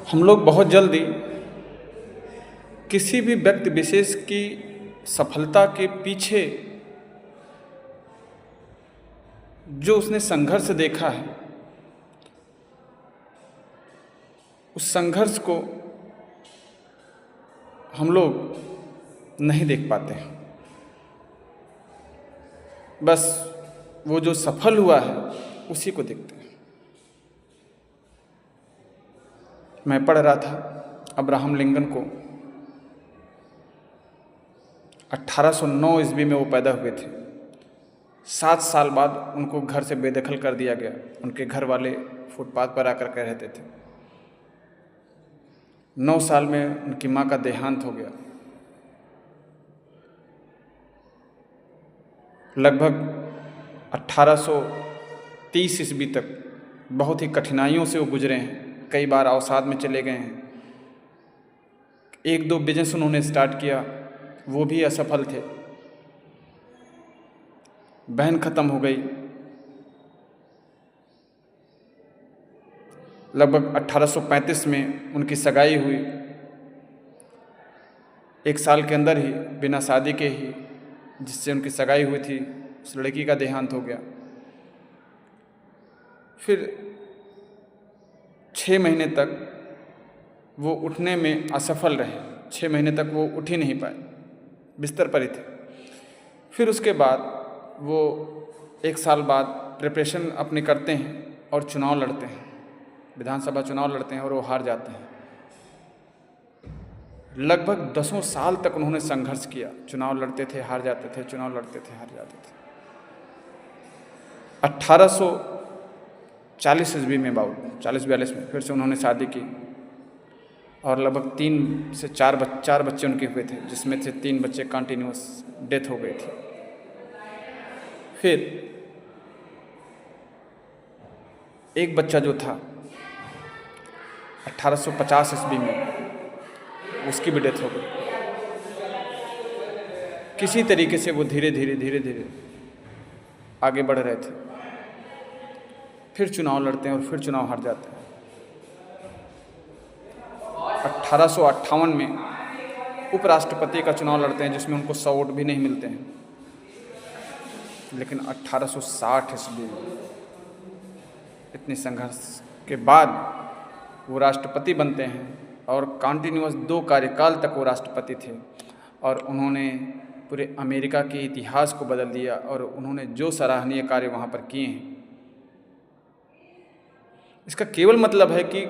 हम लोग बहुत जल्दी किसी भी व्यक्ति विशेष की सफलता के पीछे जो उसने संघर्ष देखा है, उस संघर्ष को हम लोग नहीं देख पाते हैं। बस वो जो सफल हुआ है उसी को देखते हैं। मैं पढ़ रहा था अब्राहम लिंकन को 1809 ईस्वी में वो पैदा हुए थे। 7 साल बाद उनको घर से बेदखल कर दिया गया। उनके घर वाले फुटपाथ पर आकर के रहते थे। 9 साल में उनकी माँ का देहांत हो गया। लगभग 1830 ईस्वी तक बहुत ही कठिनाइयों से वो गुजरे हैं। कई बार अवसाद में चले गए हैं। 1-2 बिजनेस उन्होंने स्टार्ट किया, वो भी असफल थे। बहन ख़त्म हो गई। लगभग 1835 में उनकी सगाई हुई। 1 साल के अंदर ही बिना शादी के ही जिससे उनकी सगाई हुई थी उस लड़की का देहांत हो गया। फिर 6 महीने तक वो उठने में असफल रहे। 6 महीने तक वो उठ ही नहीं पाए, बिस्तर पर ही थे। फिर उसके बाद वो 1 साल बाद प्रिपरेशन अपनी करते हैं और चुनाव लड़ते हैं, विधानसभा चुनाव लड़ते हैं और वो हार जाते हैं। लगभग 10 साल तक उन्होंने संघर्ष किया। चुनाव लड़ते थे, हार जाते थे, चुनाव लड़ते थे, हार जाते थे। 1840 ईस्वी में, 40-42 में फिर से उन्होंने शादी की और लगभग 3 से 4 बच्चे उनके हुए थे, जिसमें से 3 बच्चे कंटिन्यूस डेथ हो गई थी। फिर एक बच्चा जो था 1850 ईस्वी में, उसकी भी डेथ हो गई। किसी तरीके से वो धीरे धीरे आगे बढ़ रहे थे। फिर चुनाव लड़ते हैं और फिर चुनाव हार जाते हैं। 1858 में उपराष्ट्रपति का चुनाव लड़ते हैं, जिसमें उनको 100 वोट भी नहीं मिलते हैं। लेकिन 1860 ईस्वी में इतने संघर्ष के बाद वो राष्ट्रपति बनते हैं और कंटिन्यूअस 2 कार्यकाल तक वो राष्ट्रपति थे और उन्होंने पूरे अमेरिका के इतिहास को बदल दिया। और उन्होंने जो सराहनीय कार्य वहाँ पर किए हैं, इसका केवल मतलब है कि